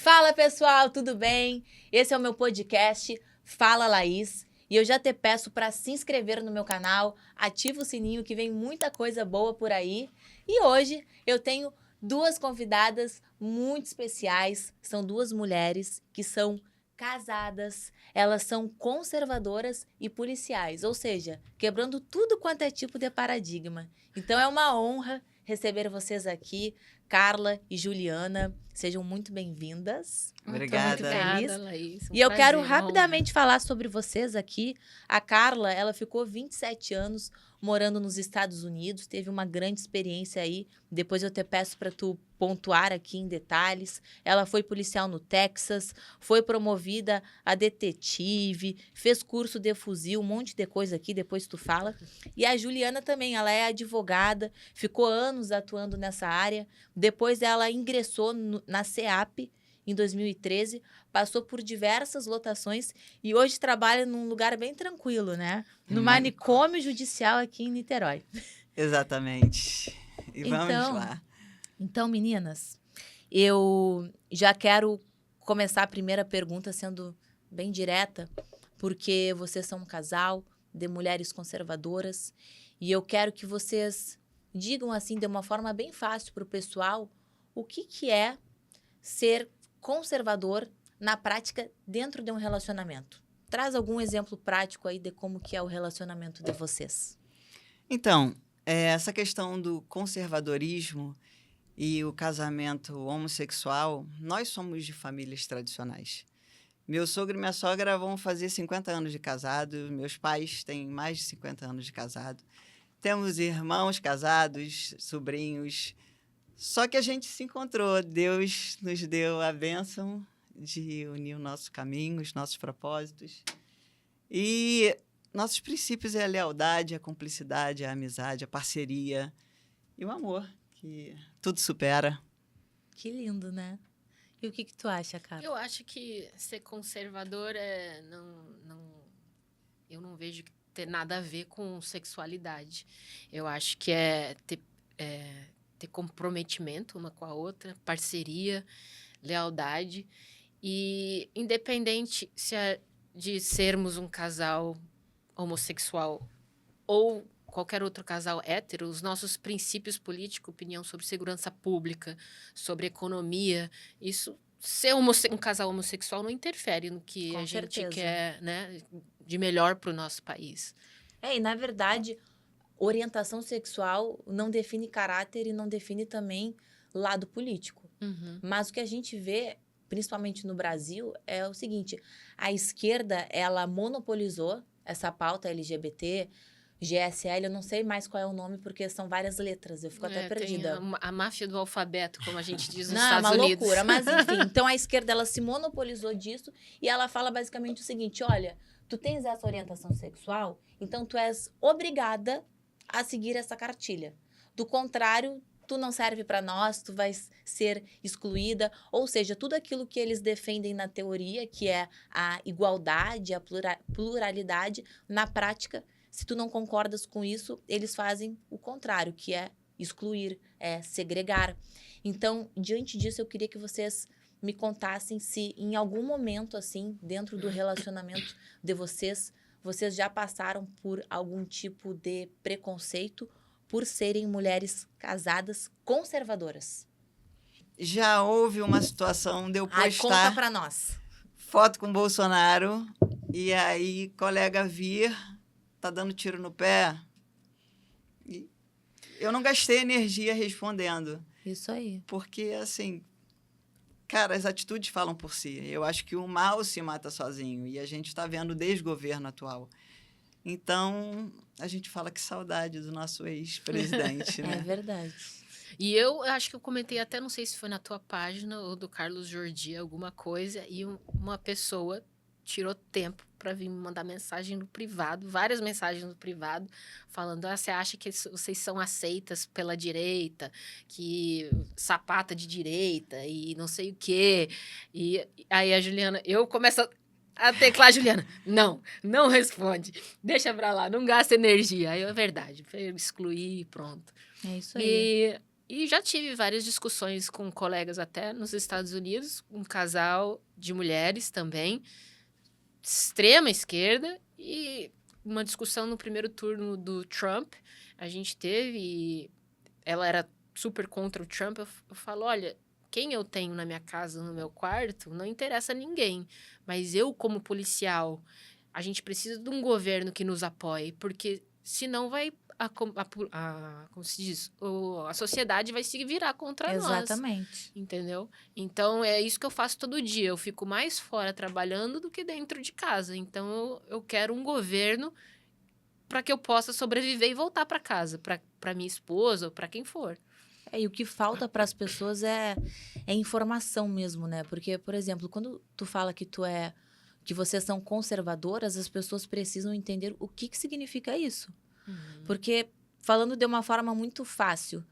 Fala, pessoal, tudo bem? Esse é o meu podcast Fala Laís e eu já te peço para se inscrever no meu canal, ativa o sininho que vem muita coisa boa por aí. E hoje eu tenho duas convidadas muito especiais, são duas mulheres que são casadas, elas são conservadoras e policiais, ou seja, quebrando tudo quanto é tipo de paradigma. Então é uma honra receber vocês aqui, Carla e Juliana. Sejam muito bem-vindas. Obrigada. Estou muito feliz. Laís, E eu quero rapidamente falar sobre vocês aqui. A Carla, ela ficou 27 anos morando nos Estados Unidos, teve uma grande experiência aí. Depois eu te peço para tu pontuar aqui em detalhes. Ela foi policial no Texas, foi promovida a detetive, fez curso de fuzil, um monte de coisa aqui, depois tu fala. E a Juliana também, ela é advogada, ficou anos atuando nessa área. Depois ela ingressou na SEAP em 2013, passou por diversas lotações e hoje trabalha num lugar bem tranquilo, né? No manicômio judicial aqui em Niterói. Exatamente. E vamos lá. Então, meninas, eu já quero começar a primeira pergunta sendo bem direta, porque vocês são um casal de mulheres conservadoras e eu quero que vocês digam assim de uma forma bem fácil para o pessoal o que é ser conservador na prática dentro de um relacionamento. Traz algum exemplo prático aí de como que é o relacionamento de vocês. Então, essa questão do conservadorismo e o casamento homossexual, nós somos de famílias tradicionais. Meu sogro e minha sogra vão fazer 50 anos de casado, meus pais têm mais de 50 anos de casado. Temos irmãos casados, sobrinhos. Só que a gente se encontrou, Deus nos deu a bênção de unir o nosso caminho, os nossos propósitos. E nossos princípios é a lealdade, a cumplicidade, a amizade, a parceria e o amor, que tudo supera. Que lindo, né? E o que tu acha, Carla? Eu acho que ser conservador eu não vejo que ter nada a ver com sexualidade. Eu acho que é ter comprometimento uma com a outra, parceria, lealdade. E independente de sermos um casal homossexual ou qualquer outro casal hétero, os nossos princípios políticos, opinião sobre segurança pública, sobre economia, isso, ser um casal homossexual não interfere no que Com a gente certeza. quer, né, de melhor para o nosso país. E na verdade, orientação sexual não define caráter e não define também lado político. Uhum. Mas o que a gente vê, principalmente no Brasil, é o seguinte: a esquerda, ela monopolizou essa pauta LGBT, GSL, eu não sei mais qual é o nome, porque são várias letras, eu fico até perdida. Tem a máfia do alfabeto, como a gente diz nos Não, Estados é uma Unidos. loucura, mas enfim. Então a esquerda, ela se monopolizou disso e ela fala basicamente o seguinte: olha, tu tens essa orientação sexual, então tu és obrigada a seguir essa cartilha. Do contrário, tu não serve para nós, tu vais ser excluída. Ou seja, tudo aquilo que eles defendem na teoria, que é a igualdade, a pluralidade, na prática, se tu não concordas com isso, eles fazem o contrário, que é excluir, é segregar. Então, diante disso, eu queria que vocês me contassem se em algum momento, assim, dentro do relacionamento de vocês já passaram por algum tipo de preconceito por serem mulheres casadas conservadoras. Já houve uma situação de eu postar conta pra nós. Foto com Bolsonaro e aí colega vir, tá dando tiro no pé. E eu não gastei energia respondendo. Isso aí. Porque, assim, cara, as atitudes falam por si. Eu acho que o mal se mata sozinho. E a gente está vendo desde o governo atual. Então, a gente fala que saudade do nosso ex-presidente, né? É verdade. E eu acho que eu comentei até, não sei se foi na tua página ou do Carlos Jordi, alguma coisa, e uma pessoa tirou tempo para vir me mandar mensagem no privado, várias mensagens no privado, falando: você acha que vocês são aceitas pela direita, que sapata de direita e não sei o quê. E aí a Juliana, eu começo a teclar a Juliana: não responde, deixa pra lá, não gasta energia. Aí é verdade, eu excluí e pronto. É isso aí. E E já tive várias discussões com colegas até nos Estados Unidos, um casal de mulheres também, extrema esquerda, e uma discussão no primeiro turno do Trump, a gente teve, e ela era super contra o Trump, eu falo, olha, quem eu tenho na minha casa, no meu quarto, não interessa a ninguém, mas eu, como policial, a gente precisa de um governo que nos apoie, porque senão vai... como se diz? A sociedade vai se virar contra nós. Exatamente. Entendeu? Então, é isso que eu faço todo dia. Eu fico mais fora trabalhando do que dentro de casa. Então, eu quero um governo para que eu possa sobreviver e voltar para casa, para minha esposa ou para quem for. E o que falta para as pessoas é informação mesmo, né? Porque, por exemplo, quando tu fala que vocês são conservadoras, as pessoas precisam entender o que significa isso. Porque, falando de uma forma muito fácil,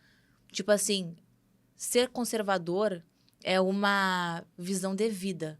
tipo assim, ser conservador é uma visão de vida.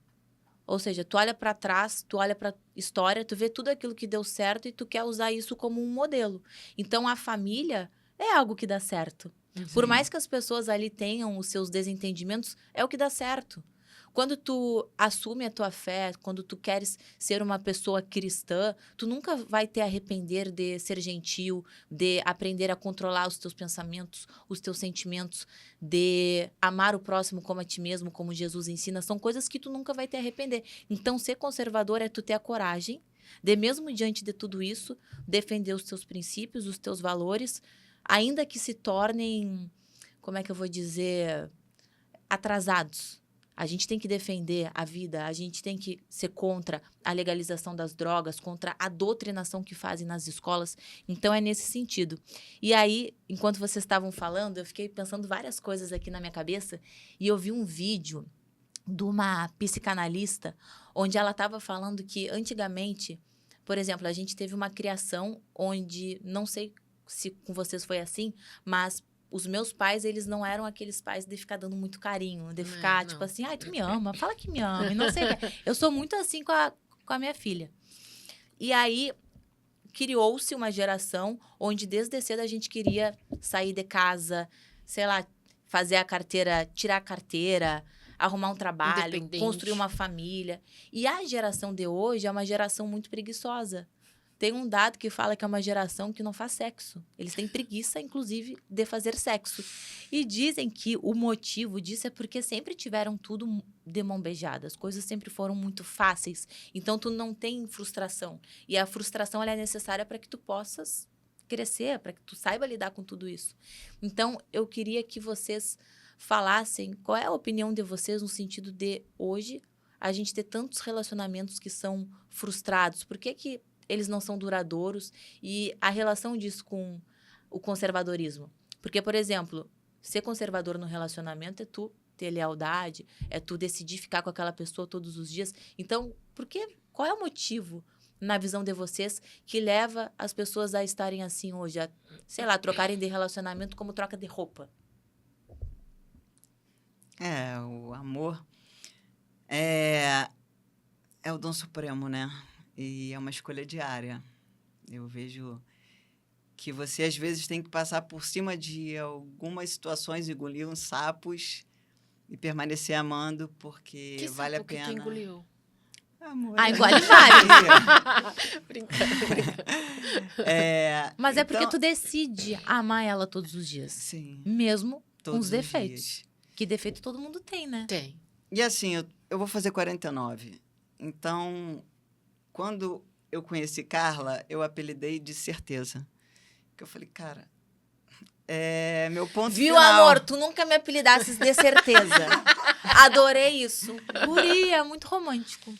Ou seja, tu olha para trás, tu olha para história, tu vê tudo aquilo que deu certo e tu quer usar isso como um modelo. Então, a família é algo que dá certo. Por mais que as pessoas ali tenham os seus desentendimentos, é o que dá certo. Quando tu assume a tua fé, quando tu queres ser uma pessoa cristã, tu nunca vai te arrepender de ser gentil, de aprender a controlar os teus pensamentos, os teus sentimentos, de amar o próximo como a ti mesmo, como Jesus ensina. São coisas que tu nunca vai te arrepender. Então, ser conservador é tu ter a coragem de, mesmo diante de tudo isso, defender os teus princípios, os teus valores, ainda que se tornem, como é que eu vou dizer, atrasados. A gente tem que defender a vida, a gente tem que ser contra a legalização das drogas, contra a doutrinação que fazem nas escolas. Então, é nesse sentido. E aí, enquanto vocês estavam falando, eu fiquei pensando várias coisas aqui na minha cabeça e eu vi um vídeo de uma psicanalista onde ela estava falando que, antigamente, por exemplo, a gente teve uma criação onde, não sei se com vocês foi assim, mas os meus pais, eles não eram aqueles pais de ficar dando muito carinho, de ficar, tipo assim, ai, tu me ama, fala que me ama, e não sei o quê. Eu sou muito assim com a minha filha. E aí, criou-se uma geração onde, desde cedo, a gente queria sair de casa, sei lá, fazer a carteira, tirar a carteira, arrumar um trabalho, construir uma família. E a geração de hoje é uma geração muito preguiçosa. Tem um dado que fala que é uma geração que não faz sexo. Eles têm preguiça, inclusive, de fazer sexo. E dizem que o motivo disso é porque sempre tiveram tudo de mão beijada. As coisas sempre foram muito fáceis. Então, tu não tem frustração. E a frustração ela é necessária para que tu possas crescer, para que tu saiba lidar com tudo isso. Então, eu queria que vocês falassem qual é a opinião de vocês no sentido de, hoje, a gente ter tantos relacionamentos que são frustrados. Por que eles não são duradouros, e a relação disso com o conservadorismo? Porque, por exemplo, ser conservador no relacionamento é tu ter lealdade, é tu decidir ficar com aquela pessoa todos os dias. Então, qual é o motivo, na visão de vocês, que leva as pessoas a estarem assim hoje, a, sei lá, trocarem de relacionamento como troca de roupa? O amor é o dom supremo, né? E é uma escolha diária. Eu vejo que você, às vezes, tem que passar por cima de algumas situações, engolir uns sapos e permanecer amando, porque que vale a pena. Que tu engoliu? Amor. Engole vários. Brincando. Mas é porque tu decide amar ela todos os dias. Sim. Mesmo todos com os os defeitos. Dias. Que defeito todo mundo tem, né? Tem. E assim, eu vou fazer 49. Então, quando eu conheci Carla, eu apelidei de certeza. Porque eu falei, cara, meu ponto Viu, final. amor? Tu nunca me apelidasses de certeza. Adorei isso. Guria, é muito romântico.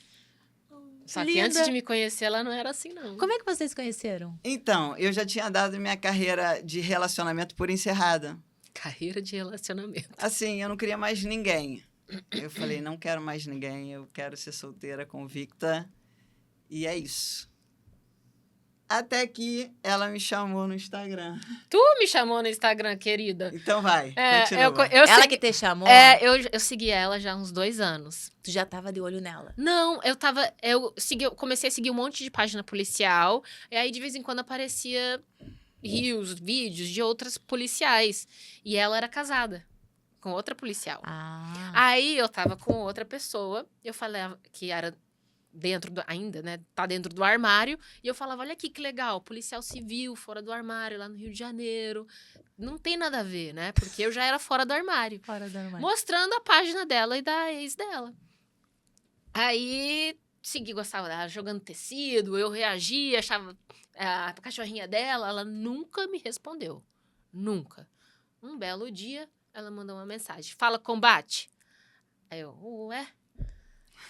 Só que Linda. antes de me conhecer, ela não era assim, não. Como é que vocês conheceram? Então, eu já tinha dado minha carreira de relacionamento por encerrada. Carreira de relacionamento. Assim, eu não queria mais ninguém. Eu falei, não quero mais ninguém, eu quero ser solteira, convicta. E é isso. Até que ela me chamou no Instagram. Tu me chamou no Instagram, querida. Então vai, continua. Ela que te chamou? Eu segui ela já há uns 2 anos. Tu já tava de olho nela? Não, eu comecei a seguir um monte de página policial. E aí, de vez em quando, aparecia rios, vídeos de outras policiais. E ela era casada com outra policial. Ah. Aí eu tava com outra pessoa, eu falei que era ainda, né? Tá dentro do armário. E eu falava, olha aqui que legal, policial civil fora do armário, lá no Rio de Janeiro. Não tem nada a ver, né? Porque eu já era fora do armário. Fora do armário. Mostrando a página dela e da ex dela. Aí, gostava dela jogando tecido, eu reagia, achava a cachorrinha dela, ela nunca me respondeu. Nunca. Um belo dia, ela mandou uma mensagem. Fala, combate. Aí eu, ué?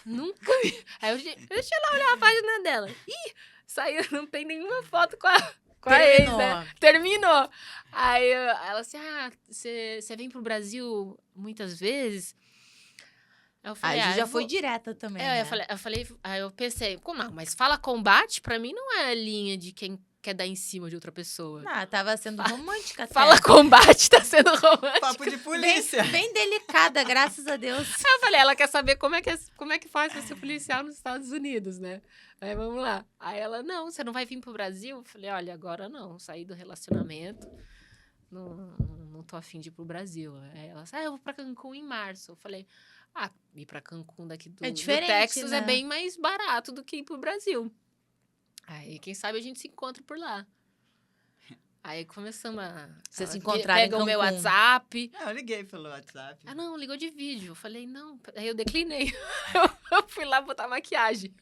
Nunca vi. Aí eu, deixa ela olhar a página dela. Ih, saiu, não tem nenhuma foto com a ex, né? Terminou. Aí ela assim, você vem pro Brasil muitas vezes? Aí eu falei, A gente já foi direta também, né? Aí eu pensei, como não? Mas fala combate, pra mim não é a linha de quem quer dar em cima de outra pessoa. Não, tava sendo romântica até. Fala combate, tá sendo romântico. Papo de polícia. Bem delicada, graças a Deus. Aí eu falei, ela quer saber como é que faz pra ser policial nos Estados Unidos, né? Aí vamos lá. Aí ela, não, você não vai vir pro Brasil? Eu falei, olha, agora não, saí do relacionamento, não tô afim de ir pro Brasil. Aí ela, eu vou pra Cancún em março. Eu falei, ir pra Cancún daqui do Texas, né? É bem mais barato do que ir pro Brasil. Aí, quem sabe a gente se encontra por lá. Aí começamos a... Vocês se encontraram em Pega o meu Cancún. WhatsApp. Eu liguei pelo WhatsApp. Não, ligou de vídeo. Eu falei, não. Aí eu declinei. Eu fui lá botar maquiagem.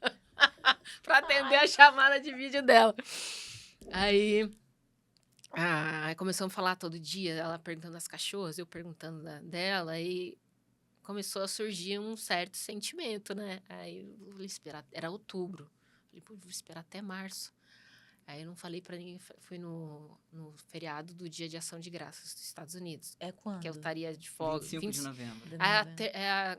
Pra atender a chamada de vídeo dela. Aí começamos a falar todo dia. Ela perguntando das cachorras, eu perguntando dela. E começou a surgir um certo sentimento, né? Aí eu vou esperar. Era outubro. Falei, vou esperar até março. Aí eu não falei pra ninguém, fui no feriado do Dia de Ação de Graças dos Estados Unidos. É quando? Que eu estaria de folga. 25 de novembro. É a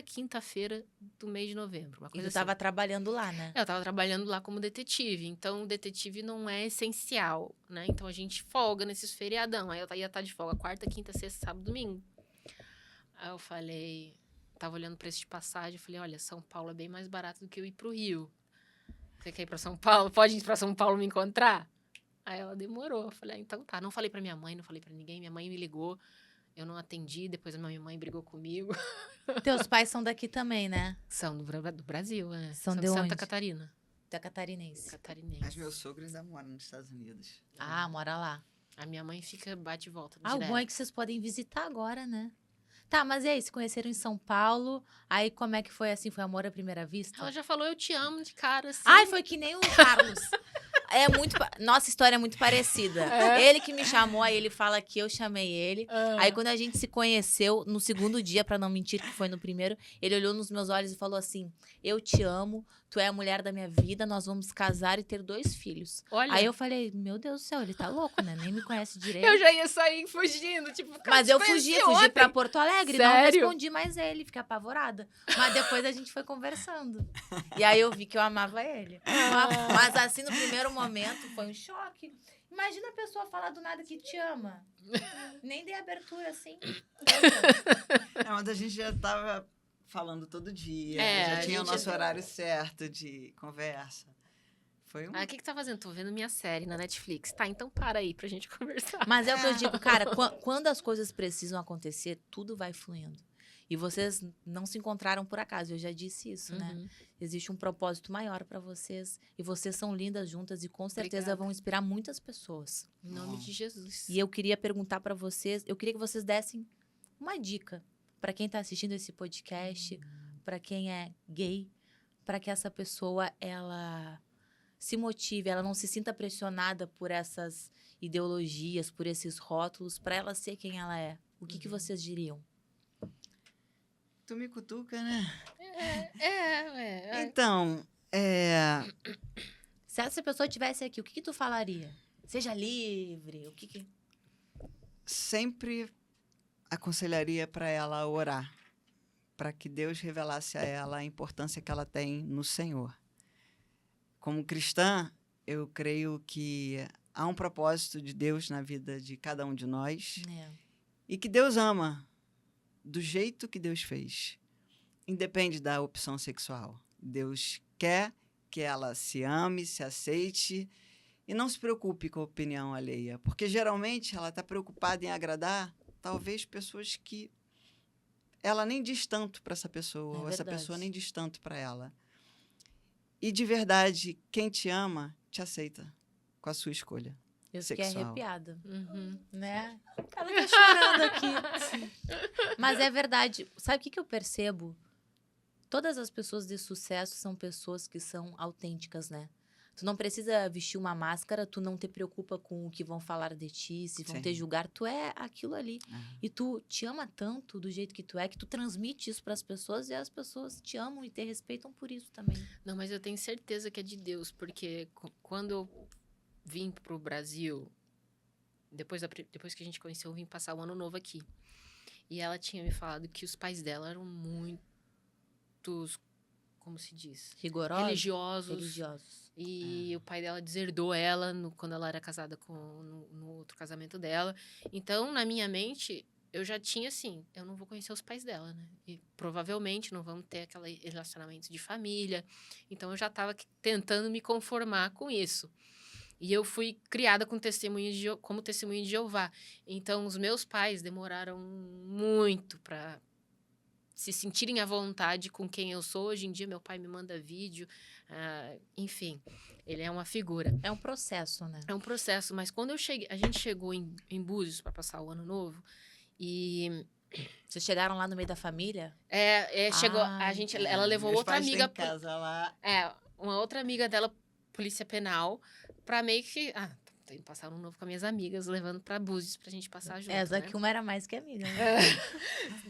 quinta-feira do mês de novembro. Uma coisa E tu tava trabalhando lá, né? Eu tava trabalhando lá como detetive. Então, o detetive não é essencial, né? Então, a gente folga nesses feriadão. Aí eu ia estar de folga quarta, quinta, sexta, sábado, domingo. Aí eu falei... Tava olhando o preço de passagem, eu falei, olha, São Paulo é bem mais barato do que eu ir pro Rio. Você quer ir pra São Paulo? Pode ir pra São Paulo me encontrar? Aí ela demorou. Eu falei, então tá. Não falei pra minha mãe, não falei pra ninguém. Minha mãe me ligou, eu não atendi, depois a minha mãe brigou comigo. Teus pais são daqui também, né? São do Brasil, né? São de Santa onde? Catarina. Da catarinense. Mas meus sogros ainda moram nos Estados Unidos. Mora lá. A minha mãe fica, bate e volta O direto. bom é que vocês podem visitar agora, né? Tá, mas e aí, se conheceram em São Paulo, aí como é que foi assim? Foi amor à primeira vista? Ela já falou, eu te amo de cara, assim. Ai, foi que nem o Carlos. Nossa história é muito parecida. Ele que me chamou, aí ele fala que eu chamei ele. Aí quando a gente se conheceu, no segundo dia, pra não mentir que foi no primeiro, ele olhou nos meus olhos e falou assim, eu te amo, tu é a mulher da minha vida, nós vamos casar e ter 2 filhos. Olha. Aí eu falei, meu Deus do céu, ele tá louco, né? Nem me conhece direito. Eu já ia sair fugindo, tipo... Mas eu fugi pra Porto Alegre, não Sério? respondi mais ele, fiquei apavorada. Mas depois a gente foi conversando. E aí eu vi que eu amava ele. Mas assim, no primeiro momento, foi um choque. Imagina a pessoa falar do nada que te ama. Nem dei abertura, assim. Mas a gente já tava falando todo dia. A Já tinha o gente- nosso horário certo de conversa. Foi um... O que tá fazendo? Tô vendo minha série na Netflix. Tá, então para aí pra gente conversar. Mas é o que eu digo, cara, quando as coisas precisam acontecer, tudo vai fluindo. E vocês não se encontraram por acaso, eu já disse isso, né? Uhum. Existe um propósito maior pra vocês. E vocês são lindas juntas e com certeza Obrigada. vão inspirar muitas pessoas. Em nome de Jesus. E eu queria perguntar pra vocês, eu queria que vocês dessem uma dica pra quem tá assistindo esse podcast, pra quem é gay, pra que essa pessoa ela se motive, ela não se sinta pressionada por essas ideologias, por esses rótulos, pra ela ser quem ela é. O que vocês diriam? Tu me cutuca, né? É. Então, Se essa pessoa estivesse aqui, o que tu falaria? Seja livre, o que... sempre aconselharia para ela orar, para que Deus revelasse a ela a importância que ela tem no Senhor. Como cristã, eu creio que há um propósito de Deus na vida de cada um de nós e que Deus ama do jeito que Deus fez. Independe da opção sexual. Deus quer que ela se ame, se aceite e não se preocupe com a opinião alheia. Porque, geralmente, ela está preocupada em agradar, talvez, pessoas que ela nem diz tanto para essa pessoa, ou essa pessoa nem diz tanto para ela. E, de verdade, quem te ama, te aceita com a sua escolha. Eu fiquei Sexual. arrepiada, Uhum. né? Ela tá chorando aqui. Mas é verdade. Sabe o que eu percebo? Todas as pessoas de sucesso são pessoas que são autênticas, né? Tu não precisa vestir uma máscara, tu não te preocupa com o que vão falar de ti, se vão Sim. te julgar. Tu é aquilo ali. Aham. E tu te ama tanto do jeito que tu é, que tu transmite isso pras pessoas e as pessoas te amam e te respeitam por isso também. Não, mas eu tenho certeza que é de Deus, porque quando eu vim pro Brasil, depois que a gente conheceu, eu vim passar o ano novo aqui. E ela tinha me falado que os pais dela eram muitos, como se diz? Rigorosos? Religiosos. E o pai dela deserdou ela quando ela era casada no outro casamento dela. Então, na minha mente, eu já tinha assim, eu não vou conhecer os pais dela, né? E provavelmente não vamos ter aquele relacionamento de família. Então, eu já estava tentando me conformar com isso. E eu fui criada como testemunha de Jeová. Então, os meus pais demoraram muito para se sentirem à vontade com quem eu sou. Hoje em dia, meu pai me manda vídeo. Enfim, ele é uma figura. É um processo, né? É um processo. Mas quando a gente chegou em Búzios para passar o ano novo. E Vocês chegaram lá no meio da família? chegou, Ai, ela levou Meus outra pais têm amiga. casa lá. Uma outra amiga dela, polícia penal, pra meio que. Tô indo passar um novo com as minhas amigas, levando pra Búzios pra gente passar junto. Essa né? aqui uma era mais que amiga, né?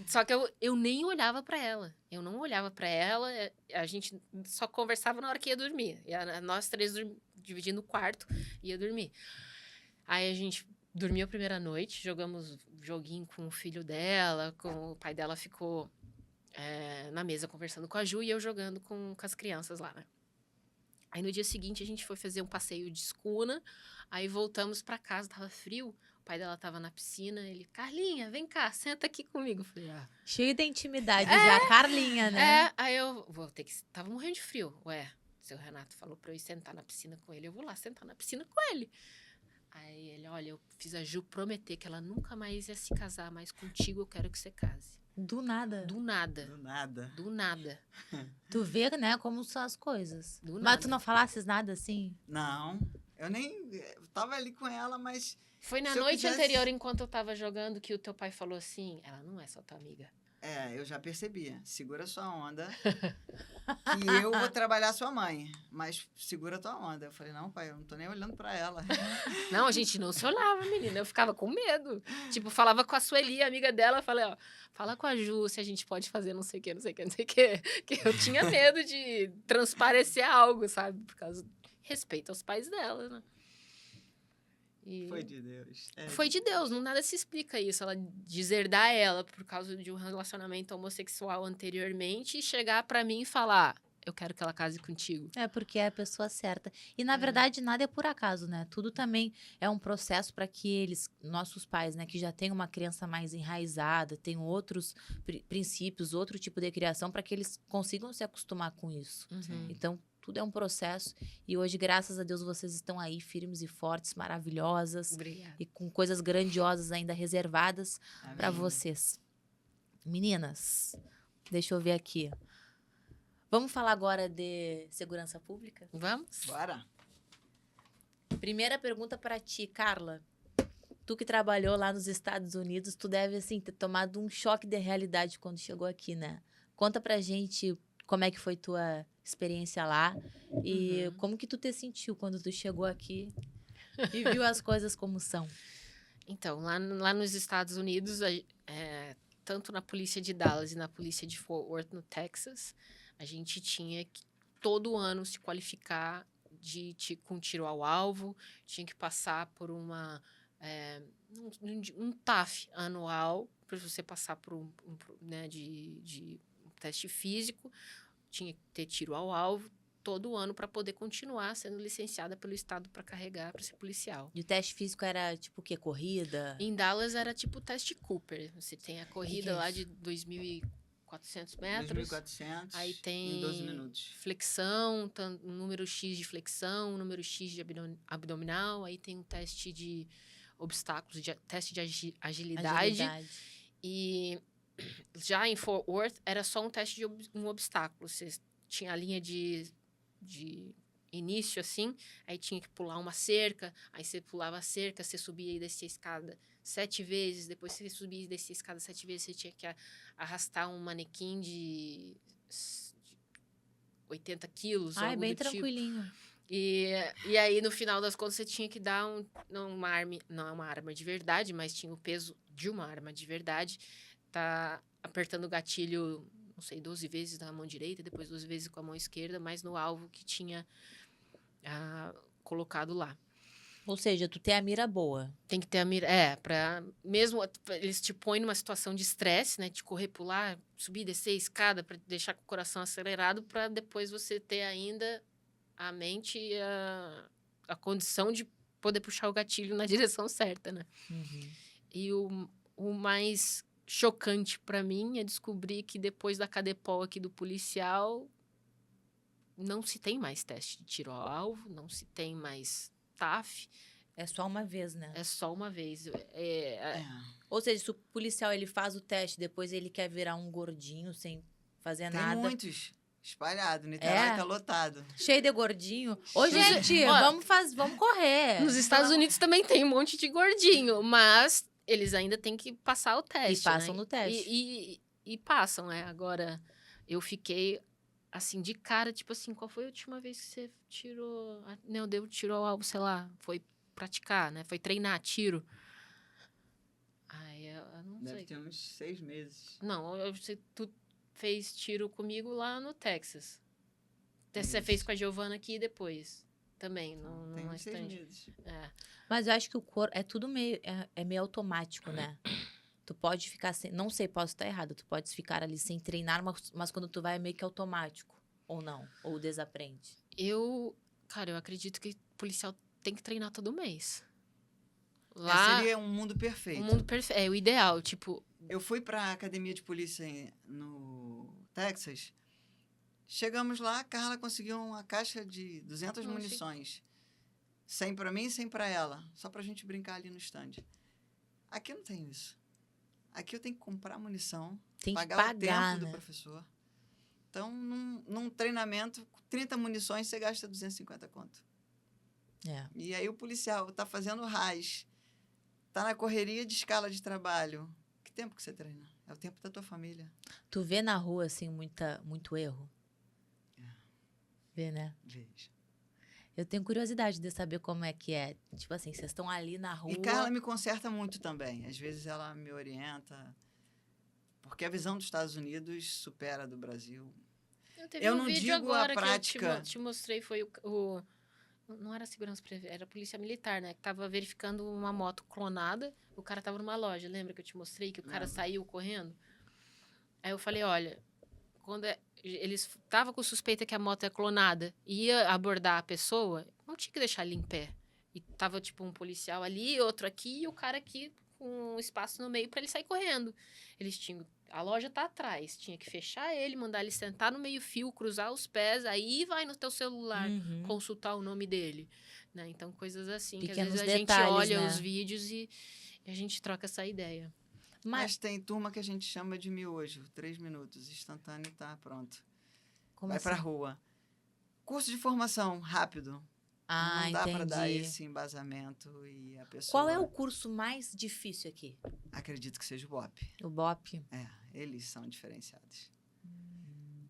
Só que eu nem olhava pra ela. Eu não olhava pra ela, a gente só conversava na hora que ia dormir. Nós três dividindo o quarto, ia dormir. Aí a gente dormiu a primeira noite, jogamos joguinho com o filho dela, o pai dela ficou na mesa conversando com a Ju e eu jogando com as crianças lá, né? Aí no dia seguinte a gente foi fazer um passeio de escuna, aí voltamos pra casa, tava frio, o pai dela tava na piscina, ele, Carlinha, vem cá, senta aqui comigo. Eu falei, Cheio de intimidade já, Carlinha, né? aí eu vou ter que, tava morrendo de frio, seu Renato falou pra eu ir sentar na piscina com ele, eu vou lá sentar na piscina com ele. Aí ele, olha, eu fiz a Ju prometer que ela nunca mais ia se casar, mas contigo eu quero que você case. Do nada. Do nada. Do nada. Do nada. Tu vê, né, como são as coisas. Do Mas nada. tu não falasses nada assim? Não, eu nem... Eu tava ali com ela, mas... Foi na Se eu noite quisesse- anterior, enquanto eu tava jogando, que o teu pai falou assim, ela não é só tua amiga. eu já percebi. Segura sua onda. Que eu vou trabalhar sua mãe. Mas segura tua onda. Eu falei, não, pai, eu não tô nem olhando pra ela. Não, a gente não se olhava, menina. Eu ficava com medo. Tipo, falava com a Sueli, amiga dela. Falei, fala com a Ju se a gente pode fazer não sei o que, não sei o que, não sei o que. Que eu tinha medo de transparecer algo, sabe? Por causa do respeito aos pais dela, né? E Foi de Deus. foi de Deus, não nada se explica isso. Ela deserdar ela por causa de um relacionamento homossexual anteriormente e chegar pra mim e falar, eu quero que ela case contigo. É porque é a pessoa certa. E na verdade nada é por acaso, né? Tudo também é um processo para que eles, nossos pais, né, que já têm uma criança mais enraizada, têm outros princípios, outro tipo de criação, para que eles consigam se acostumar com isso. Uhum. Então, tudo é um processo. E hoje, graças a Deus, vocês estão aí firmes e fortes, maravilhosas. Obrigada. E com coisas grandiosas ainda reservadas Amém. para vocês. Meninas, deixa eu ver aqui. Vamos falar agora de segurança pública? Vamos? Bora. Primeira pergunta para ti, Carla. Tu que trabalhou lá nos Estados Unidos, tu deve, assim, ter tomado um choque de realidade quando chegou aqui, né? Conta pra gente como é que foi tua experiência lá e como que tu te sentiu quando tu chegou aqui e viu as coisas como são. Então, lá nos Estados Unidos, tanto na polícia de Dallas e na polícia de Fort Worth, no Texas, a gente tinha que todo ano se qualificar com tiro ao alvo, tinha que passar por um TAF anual, para você passar por de um teste físico, tinha que ter tiro ao alvo todo ano para poder continuar sendo licenciada pelo estado para carregar, para ser policial. E o teste físico era tipo o quê? Corrida? Em Dallas era tipo o teste Cooper. Você tem a corrida é lá isso? de 2004 2.400 metros. 2.400 Aí tem em 12 minutos. flexão, um número X de flexão, um número X de abdominal. Aí tem um teste de obstáculos, teste de agilidade. E já em Fort Worth era só um teste de um obstáculo. Você tinha a linha de início, assim, aí tinha que pular uma cerca, aí você pulava a cerca, você subia e descia a escada 7 vezes, depois você subia e descia a escada 7 vezes, você tinha que arrastar um manequim de 80 quilos, Ai, algo bem do tipo. tranquilinho. E aí, no final das contas, você tinha que dar uma arma, não é uma arma de verdade, mas tinha o peso de uma arma de verdade, tá apertando o gatilho, não sei, 12 vezes na mão direita, depois 12 vezes com a mão esquerda, mas no alvo que tinha colocado lá. Ou seja, tu tem a mira boa. Tem que ter a mira, mesmo eles te põem numa situação de estresse, né, de correr, pular, subir, descer a escada para deixar com o coração acelerado, para depois você ter ainda a mente e a condição de poder puxar o gatilho na direção certa, né? Uhum. E o mais chocante para mim é descobrir que depois da cadepol aqui do policial não se tem mais teste de tiro ao alvo, não se tem mais TAF. É só uma vez, né? É só uma vez. Ou seja, se o policial ele faz o teste, depois ele quer virar um gordinho sem fazer Tem nada. muitos espalhados. Niterói É? tá lotado. Cheio de gordinho. Ô, Cheio de- gente, Ó, vamos correr. Nos Estados Unidos também tem um monte de gordinho, mas eles ainda têm que passar o teste. E passam né? no teste. E passam, né? Agora, eu fiquei assim, de cara, tipo assim, qual foi a última vez que você tirou... Não, tirou algo, sei lá, foi praticar, né? Foi treinar tiro. Ai, eu não Deve sei. ter uns 6 meses. Não, tu fez tiro comigo lá no Texas. Você Isso. fez com a Giovana aqui depois. Também, Tem no uns 6 estande. meses. Mas eu acho que o corpo é tudo meio, é meio automático, né? Tu pode ficar sem... Não sei, posso estar errado. Tu pode ficar ali sem treinar, mas quando tu vai é meio que automático. Ou não. Ou desaprende. Cara, eu acredito que policial tem que treinar todo mês. Lá, Seria um mundo perfeito. o mundo perfeito. É o ideal, tipo... Eu fui para a academia de polícia no Texas. Chegamos lá, a Carla conseguiu uma caixa de 200 Nossa. munições. 100 para mim e 100 para ela. Só para a gente brincar ali no stand. Aqui não tem isso. Aqui eu tenho que comprar munição, Tem que pagar pagar, o tempo né? do professor. Então, num treinamento, 30 munições, você gasta 250 conto. É. E aí o policial tá fazendo RAS, tá na correria de escala de trabalho. Que tempo que você treina? É o tempo da tua família. Tu vê na rua, assim, muito erro? Vê, né? Veja. Eu tenho curiosidade de saber como é que é. Tipo assim, vocês estão ali na rua... E Carla me conserta muito também. Às vezes ela me orienta. Porque a visão dos Estados Unidos supera a do Brasil. Teve Eu um não vídeo digo a agora prática. que eu te mostrei, foi o... Não era segurança privada, era a polícia militar, né? Que tava verificando uma moto clonada. O cara tava numa loja, lembra que eu te mostrei? Que o cara Lembro. saiu correndo? Aí eu falei, olha... Quando eles estavam com suspeita que a moto é clonada e ia abordar a pessoa, não tinha que deixar ele em pé. E tava, tipo, um policial ali, outro aqui e o cara aqui com um espaço no meio para ele sair correndo. Eles tinham... A loja tá atrás. Tinha que fechar ele, mandar ele sentar no meio-fio, cruzar os pés, aí vai no teu celular Uhum. consultar o nome dele. Né? Então, coisas assim, que às Pequenos vezes a gente detalhes, olha né? os vídeos e a gente troca essa ideia. Mas tem turma que a gente chama de miojo. 3 minutos, instantâneo e tá pronto. Como Vai assim? pra rua. Curso de formação, rápido. Ah, Não dá para dar entendi. esse embasamento e a pessoa... Qual é o curso mais difícil aqui? Acredito que seja o BOP. O BOP. É, eles são diferenciados.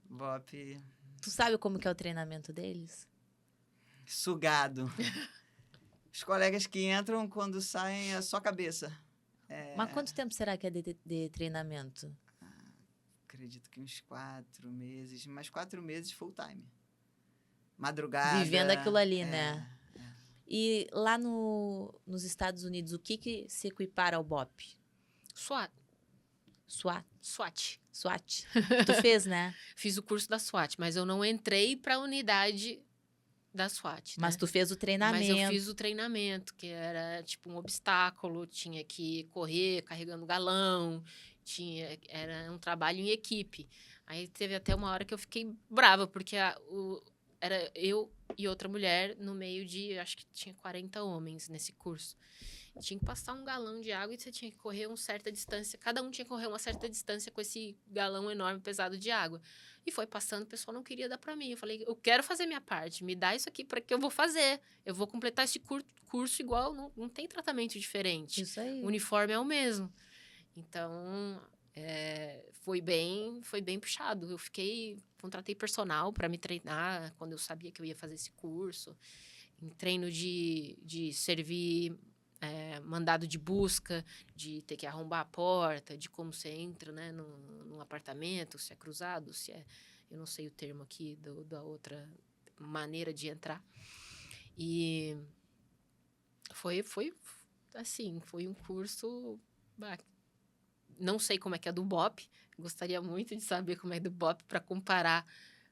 BOP Tu sabe como que é o treinamento deles? sugado. Os colegas que entram, quando saem, é só cabeça. Mas quanto tempo será que é de treinamento? Acredito que uns 4 meses, mas 4 meses full time. Madrugada. Vivendo aquilo ali, é, né? E lá nos Estados Unidos, o que se equipara ao BOP? SWAT. SWAT. Tu fez, né? Fiz o curso da SWAT, mas eu não entrei para a unidade da SWAT. Mas né? tu fez o treinamento. Mas eu fiz o treinamento, que era tipo um obstáculo, tinha que correr carregando galão, Era um trabalho em equipe. Aí teve até uma hora que eu fiquei brava, porque era eu e outra mulher no meio de, acho que tinha 40 homens nesse curso. Tinha que passar um galão de água e você tinha que correr uma certa distância. Cada um tinha que correr uma certa distância com esse galão enorme, pesado de água. E foi passando, o pessoal não queria dar pra mim. Eu falei, eu quero fazer minha parte, me dá isso aqui para que eu vou fazer. Eu vou completar esse curso igual, não tem tratamento diferente. Isso aí. O uniforme é o mesmo. Então, foi bem puxado. Contratei personal para me treinar quando eu sabia que eu ia fazer esse curso. Em treino de servir mandado de busca, de ter que arrombar a porta, de como você entra, né, num apartamento, se é cruzado, se é... Eu não sei o termo aqui da outra maneira de entrar. E foi assim, foi um curso... Não sei como é que é do BOPE, gostaria muito de saber como é do BOPE para comparar,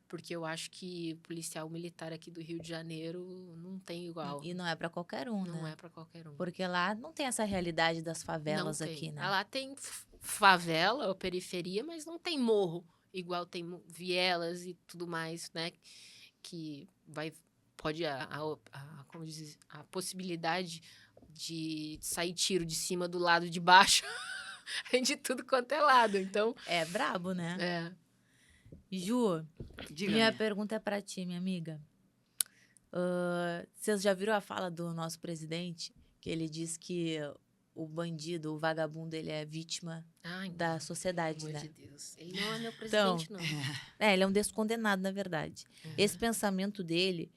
porque eu acho que o policial militar aqui do Rio de Janeiro não tem igual. E não é para qualquer um, né? Não é para qualquer um. Porque lá não tem essa realidade das favelas Não tem. aqui, né? Lá tem favela ou periferia, mas não tem morro, igual tem vielas e tudo mais, né? Que pode como diz, a possibilidade de sair tiro de cima do lado de baixo de tudo quanto é lado. Então, É brabo, né? é. Ju, Diga, minha minha. pergunta é pra ti, minha amiga. Vocês já viram a fala do nosso presidente? Que ele diz que o bandido, o vagabundo, ele é vítima Ai, da sociedade, pelo né? amor de Deus. Ele não é meu presidente, não. Ele é um descondenado, na verdade. Uhum. Esse pensamento dele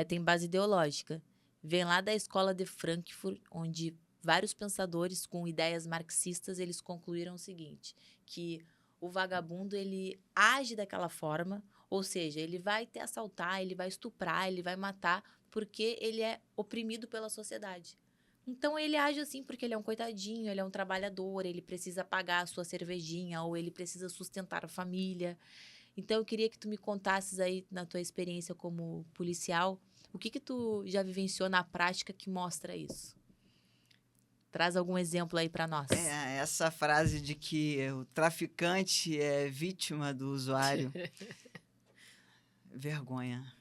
tem base ideológica. Vem lá da escola de Frankfurt, onde vários pensadores com ideias marxistas, eles concluíram o seguinte, que o vagabundo, ele age daquela forma, ou seja, ele vai te assaltar, ele vai estuprar, ele vai matar, porque ele é oprimido pela sociedade. Então, ele age assim porque ele é um coitadinho, ele é um trabalhador, ele precisa pagar a sua cervejinha, ou ele precisa sustentar a família. Então, eu queria que tu me contasses aí, na tua experiência como policial, o que tu já vivenciou na prática que mostra isso? Traz algum exemplo aí para nós. Essa frase de que o traficante é vítima do usuário. Vergonha.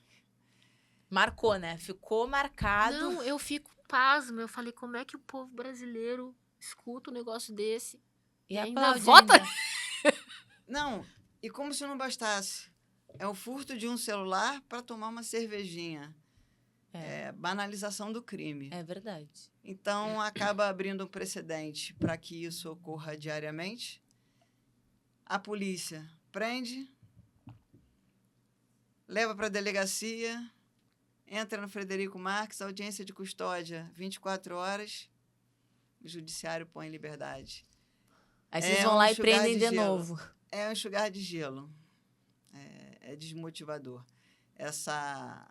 Marcou, né? Ficou marcado. Não, eu fico pasmo. Eu falei, como é que o povo brasileiro escuta um negócio desse e ainda aplaude vota? ainda. Não, e como se não bastasse. É o furto de um celular para tomar uma cervejinha. É banalização do crime. É verdade. Então, acaba abrindo um precedente para que isso ocorra diariamente. A polícia prende, leva para a delegacia, entra no Frederico Marques, audiência de custódia, 24 horas, o judiciário põe em liberdade. Aí vocês vão lá e enxugar prendem de gelo. novo. É um enxugar de gelo. É desmotivador. Essa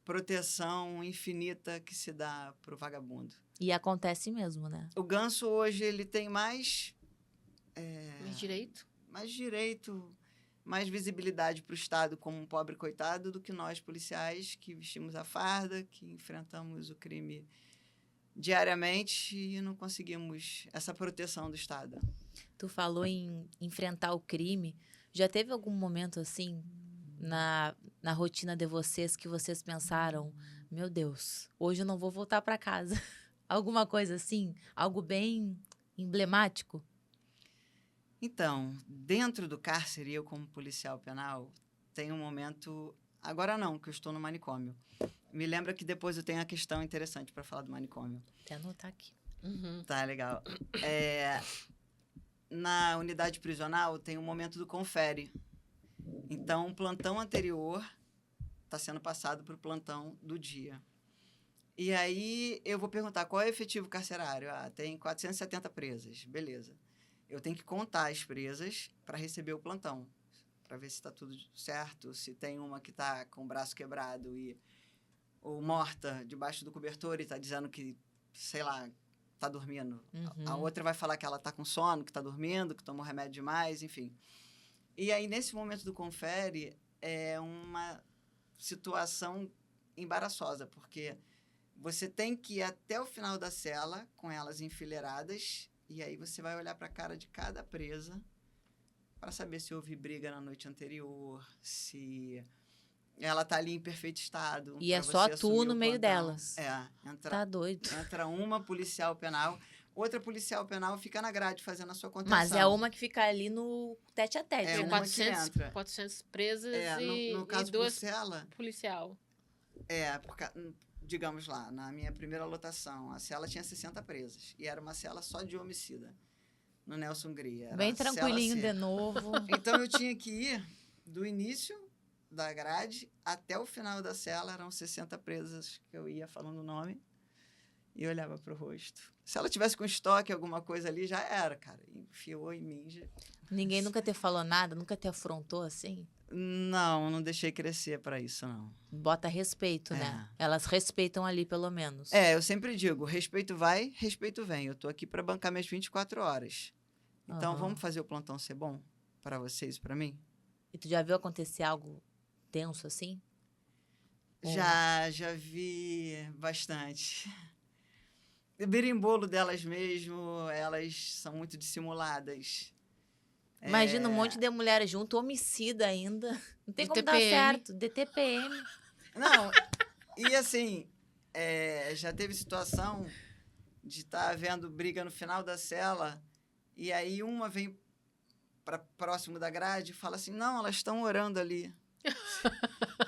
proteção infinita que se dá para o vagabundo. E acontece mesmo, né? O ganso hoje ele tem mais direito. Mais visibilidade para o Estado como um pobre coitado do que nós policiais que vestimos a farda, que enfrentamos o crime diariamente e não conseguimos essa proteção do Estado. Tu falou em enfrentar o crime. Já teve algum momento assim na rotina de vocês que vocês pensaram, meu Deus, hoje eu não vou voltar para casa? Alguma coisa assim? Algo bem emblemático? Então, dentro do cárcere, eu como policial penal, tenho um momento... Agora não, que eu estou no manicômio. Me lembra que depois eu tenho uma questão interessante para falar do manicômio. Até anotar aqui. Uhum. Tá, legal. Na unidade prisional tem um momento do confere. Então, o plantão anterior está sendo passado para o plantão do dia. E aí, eu vou perguntar qual é o efetivo carcerário. Tem 470 presas. Beleza. Eu tenho que contar as presas para receber o plantão, para ver se está tudo certo, se tem uma que está com o braço quebrado ou morta debaixo do cobertor e está dizendo que, sei lá, está dormindo. Uhum. A outra vai falar que ela está com sono, que está dormindo, que tomou remédio demais, enfim. E aí, nesse momento do confere, é uma situação embaraçosa, porque você tem que ir até o final da cela com elas enfileiradas E aí você vai olhar para a cara de cada presa para saber se houve briga na noite anterior, se ela tá ali em perfeito estado. E é pra só você tu assumir no o meio plantão. delas. Entra, Tá doido. entra uma policial penal, outra policial penal fica na grade fazendo a sua contenção. Mas é uma que fica ali no tete a tete, É Tem né? uma que 400, entra. 400 presas No e caso por 2 cela, policial. porque, digamos lá, na minha primeira lotação, a cela tinha 60 presas. E era uma cela só de homicida, no Nelson Gria. Era Bem a cela tranquilinho C. de novo. Então eu tinha que ir do início da grade até o final da cela, eram 60 presas que eu ia falando o nome e olhava pro rosto. Se ela tivesse com estoque, alguma coisa ali, já era, cara. Enfiou em mim. Ninguém nunca te falou nada, nunca te afrontou assim? Não deixei crescer para isso, não. Bota respeito, né? É. Elas respeitam ali, pelo menos. Eu sempre digo, respeito vai, respeito vem. Eu tô aqui para bancar minhas 24 horas. Então, Aham. vamos fazer o plantão ser bom para vocês e para mim? E tu já viu acontecer algo tenso assim? Ou- Já vi bastante. O berimbolo delas mesmo, elas são muito dissimuladas. Imagina um monte de mulher junto, homicida ainda. Não tem como dar DTPM. certo. DTPM. Não, e assim, já teve situação de estar havendo briga no final da cela e aí uma vem para próximo da grade e fala assim, não, elas estão orando ali.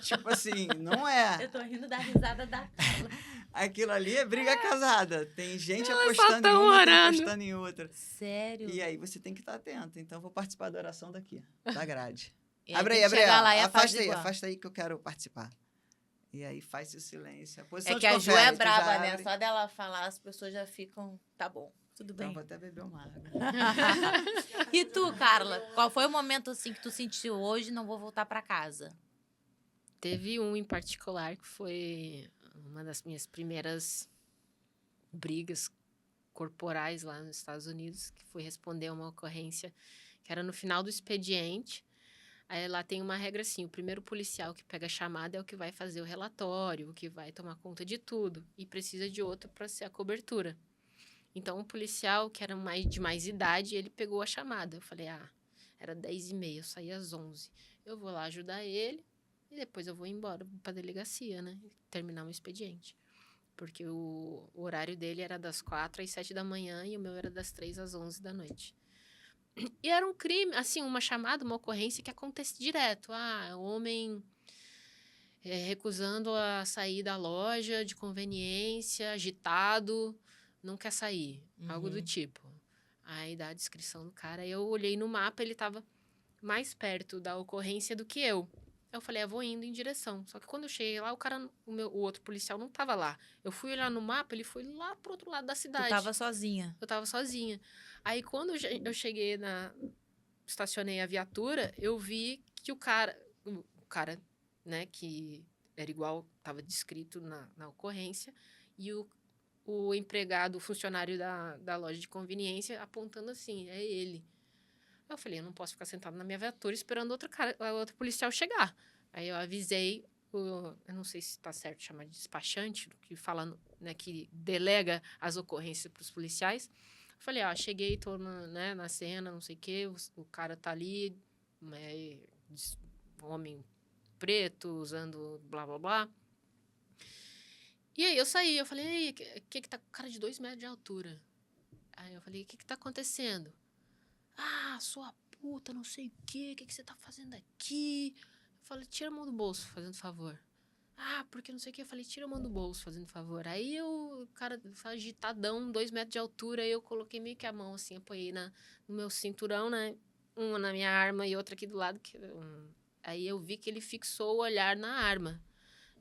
Tipo assim, não é. tô rindo da risada da Carla. Aquilo ali é briga casada. Tem gente Elas só apostando em tão uma, tem orando. apostando em outra. Sério? E aí você tem que estar atento. Então, eu vou participar da oração daqui, da grade. E Abre tem aí, que abre aí. chegar lá e Afasta apaziguar. aí que eu quero participar. E aí faz-se o silêncio. A É posição que de a Ju confere, é tu brava, já né? abre. Só dela falar, as pessoas já ficam... Tá bom, tudo Então, bem. vou até beber uma água. E tu, Carla? Qual foi o momento assim que tu sentiu hoje não vou voltar pra casa? Teve um em particular que foi uma das minhas primeiras brigas corporais lá nos Estados Unidos, que foi responder a uma ocorrência que era no final do expediente. Aí lá tem uma regra assim, o primeiro policial que pega a chamada é o que vai fazer o relatório, o que vai tomar conta de tudo, e precisa de outro para ser a cobertura. Então, um policial que era de mais idade, ele pegou a chamada. Eu falei, era 10h30, eu saí às 11h. Eu vou lá ajudar ele e depois eu vou embora para a delegacia, né? Terminar um expediente. Porque o horário dele era das 4 às 7 da manhã e o meu era das 3 às 11 da noite. E era um crime, assim, uma chamada, uma ocorrência que acontece direto. Homem recusando a sair da loja de conveniência, agitado, não quer sair. Algo do tipo. Aí dá a descrição do cara. Aí eu olhei no mapa, ele estava mais perto da ocorrência do que eu. Eu falei, eu vou indo em direção. Só que quando eu cheguei lá, o outro policial não estava lá. Eu fui olhar no mapa, ele foi lá pro outro lado da cidade. Tu tava sozinha. Eu tava sozinha. Aí, quando eu cheguei estacionei a viatura, eu vi que o cara, né, que era igual, tava descrito na ocorrência, e o empregado, o funcionário da loja de conveniência, apontando assim, é ele. Eu falei, eu não posso ficar sentado na minha viatura esperando outro policial chegar. Aí eu avisei, eu não sei se está certo chamar de despachante, que fala, né, que delega as ocorrências para os policiais. Eu falei, cheguei, tô na cena, não sei o quê, o cara tá ali, homem preto, usando blá, blá, blá. E aí eu saí, eu falei, ei, que tá com cara de 2 metros de altura? Aí eu falei, o que tá acontecendo? Sua puta, não sei o quê, o que você tá fazendo aqui? Eu falei, tira a mão do bolso, fazendo favor. Porque não sei o que. Eu falei, tira a mão do bolso, fazendo favor. Aí o cara, agitadão, 2 metros de altura, aí eu coloquei meio que a mão assim, apoiei no meu cinturão, né? Uma na minha arma e outra aqui do lado. Aí eu vi que ele fixou o olhar na arma.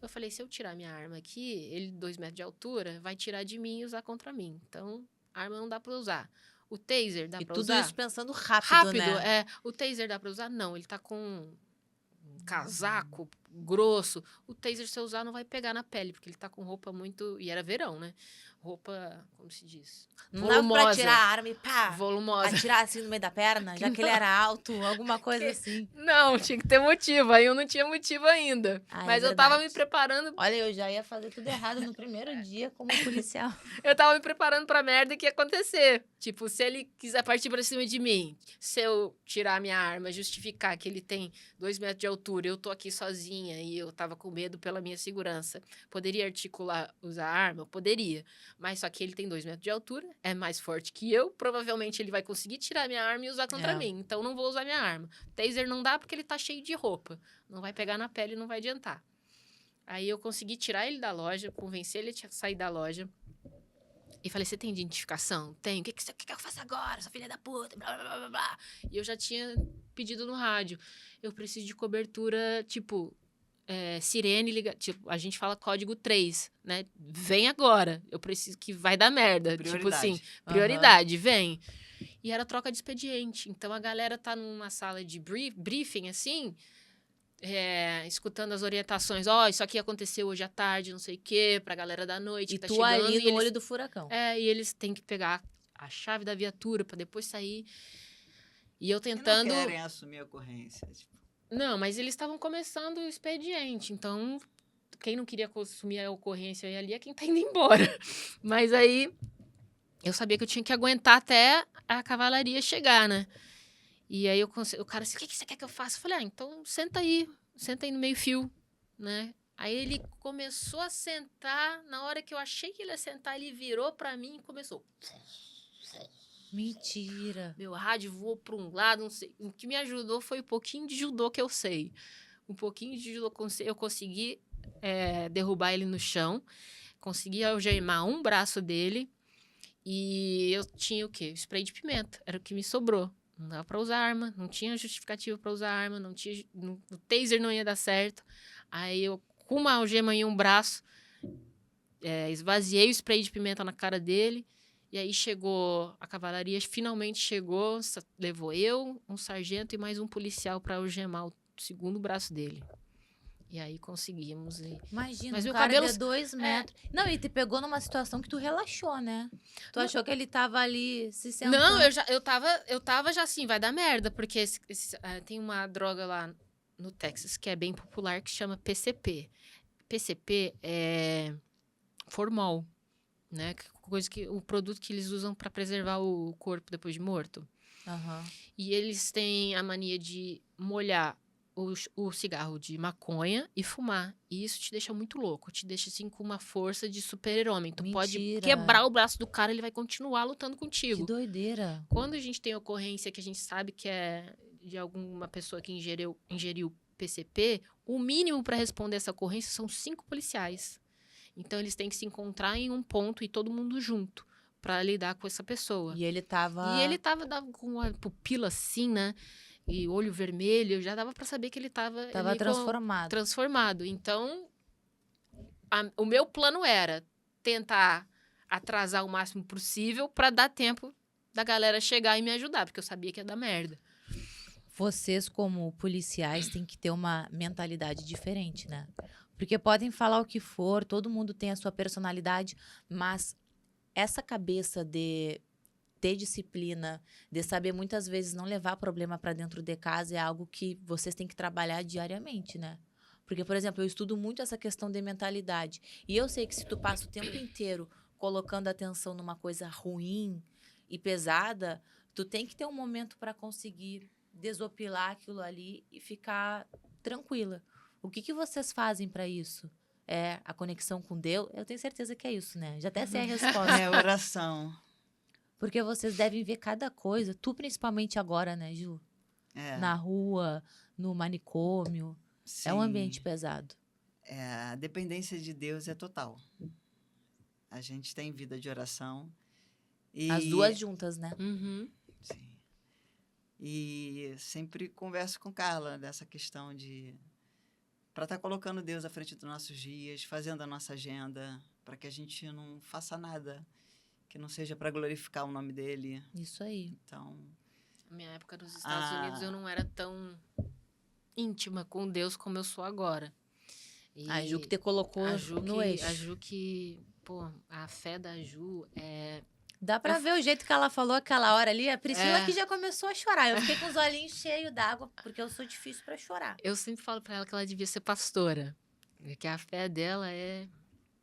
Eu falei, se eu tirar minha arma aqui, ele 2 metros de altura, vai tirar de mim e usar contra mim. Então, a arma não dá pra usar. O taser dá pra usar? E tudo isso pensando rápido, né? O taser dá pra usar? Não, ele tá com um casaco grosso. O taser, se eu usar, não vai pegar na pele, porque ele tá com roupa muito... E era verão, né? roupa, como se diz? Não dava pra Volumosa. tirar a arma e pá, Volumosa. atirar assim no meio da perna, já que ele era alto, alguma coisa Que- assim. Não, tinha que ter motivo. Aí eu não tinha motivo ainda. Ah, é Mas eu tava me verdade. preparando. Olha, eu já ia fazer tudo errado no primeiro dia como policial. Eu tava me preparando pra merda que ia acontecer. Tipo, se ele quiser partir pra cima de mim, se eu tirar minha arma, justificar que ele tem 2 metros de altura, eu tô aqui sozinha e eu tava com medo pela minha segurança, poderia articular, usar a arma? Eu poderia. Mas só que ele tem 2 metros de altura, é mais forte que eu, provavelmente ele vai conseguir tirar minha arma e usar contra É. mim. Então não vou usar minha arma. Taser não dá porque ele tá cheio de roupa. Não vai pegar na pele e não vai adiantar. Aí eu consegui tirar ele da loja, convencer ele a sair da loja. E falei, você tem identificação? Tem. O que eu faço agora? Sua filha da puta, blá, blá, blá, blá, blá. E eu já tinha pedido no rádio. Eu preciso de cobertura, tipo, sirene, liga, tipo, a gente fala código 3, né? Vem agora. Eu preciso que vai dar merda. Tipo assim, prioridade, vem. E era troca de expediente. Então, a galera tá numa sala de briefing, assim, escutando as orientações. Ó, isso aqui aconteceu hoje à tarde, não sei o quê, pra galera da noite E que tá tu chegando. ali e no eles, olho do furacão. e eles têm que pegar a chave da viatura pra depois sair. E eu E tentando... não querem assumir a ocorrência. Tipo, Não, mas eles estavam começando o expediente, então quem não queria assumir a ocorrência ali é quem tá indo embora. Mas aí eu sabia que eu tinha que aguentar até a cavalaria chegar, né? E aí o cara disse, o que você quer que eu faça? Eu falei, então senta aí no meio fio, né? Aí ele começou a sentar, na hora que eu achei que ele ia sentar, ele virou pra mim e começou... Mentira. Meu rádio voou para um lado, não sei. O que me ajudou foi um pouquinho de judô que eu sei. Um pouquinho de judô eu consegui derrubar ele no chão, consegui algemar um braço dele e eu tinha o quê? Spray de pimenta, era o que me sobrou. Não dava para usar arma, não tinha justificativa para usar arma, o taser não ia dar certo. Aí eu, com uma algema em um braço, esvaziei o spray de pimenta na cara dele. E aí chegou, a cavalaria finalmente chegou, levou eu, um sargento e mais um policial para algemar o segundo braço dele. E aí conseguimos. Imagina, Mas o meu cara cabelo- de 2 metros. Não, e te pegou numa situação que tu relaxou, né? Tu achou que ele tava ali se sentando. Não, eu tava já assim, vai dar merda, porque tem uma droga lá no Texas que é bem popular que chama PCP. PCP é formol, né? O produto que eles usam para preservar o corpo depois de morto. Aham. E eles têm a mania de molhar o cigarro de maconha e fumar. E isso te deixa muito louco. Te deixa, assim, com uma força de super-herói. Tu pode Mentira. quebrar o braço do cara, ele vai continuar lutando Que contigo. doideira. Quando a gente tem ocorrência que a gente sabe que é de alguma pessoa que ingeriu PCP, o mínimo para responder essa ocorrência são 5 policiais. Então, eles têm que se encontrar em um ponto e todo mundo junto para lidar com essa pessoa. E ele tava. E ele tava com a pupila assim, né? E olho vermelho, já dava pra saber que ele tava ali transformado. transformado. Então, o meu plano era tentar atrasar o máximo possível pra dar tempo da galera chegar e me ajudar, porque eu sabia que ia dar merda. Vocês, como policiais, têm que ter uma mentalidade diferente, né? Porque podem falar o que for, todo mundo tem a sua personalidade, mas essa cabeça de ter disciplina, de saber muitas vezes não levar problema para dentro de casa é algo que vocês têm que trabalhar diariamente, né? Porque, por exemplo, eu estudo muito essa questão de mentalidade. E eu sei que se tu passa o tempo inteiro colocando atenção numa coisa ruim e pesada, tu tem que ter um momento para conseguir desopilar aquilo ali e ficar tranquila. O que vocês fazem para isso? É a conexão com Deus? Eu tenho certeza que é isso, né? Já até sei a resposta. é oração. Porque vocês devem ver cada coisa. Tu, principalmente agora, né, Ju? É, Na rua, no manicômio. É um sim. ambiente pesado. A dependência de Deus é total. A gente tem vida de oração. E, As duas juntas, né? Uhum. Sim. E sempre converso com Carla dessa questão de... para estar colocando Deus à frente dos nossos dias, fazendo a nossa agenda, para que a gente não faça nada que não seja para glorificar o nome dele. Isso aí. Então, Na minha época nos Estados Unidos, eu não era tão íntima com Deus como eu sou agora. E A Ju que te colocou a Ju no que- eixo. A Ju que pô, a fé da Ju é... Dá pra ver o jeito que ela falou aquela hora ali. A Priscila É. que já começou a chorar. Eu fiquei com os olhinhos cheios d'água, porque eu sou difícil pra chorar. Eu sempre falo pra ela que ela devia ser pastora. Que a fé dela é...